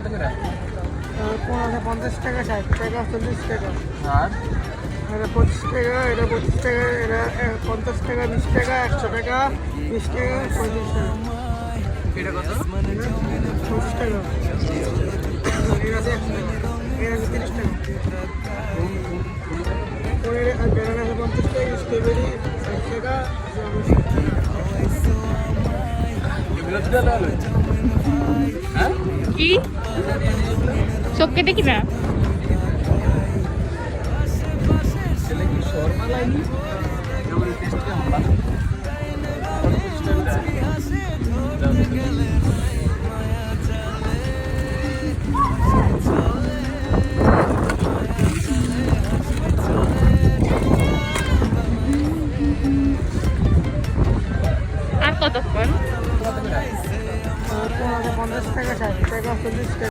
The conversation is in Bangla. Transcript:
50 টাকা, 60 টাকা, 40 টাকা, আর এটা 25 টাকা, এটা 25 টাকা, এটা 50 টাকা, 20 টাকা, 100 টাকা, 20 টাকা, 35 টাকা। এটা কত? 50 টাকা, এর আছে 100 টাকা, এর আছে 30 টাকা, পরে ব্যানানা আছে 50 টাকা, স্ট্রবেরি 60 টাকা, এগুলো তো দাদা হলো। হ্যাঁ কি সব কেটে কিনা ছেলে কি শর্মা লাইনি কেমন টেস্ট কেমন ভালো আর কতক্ষণ 50 টাকা, 60 টাকা, 40 টাকা।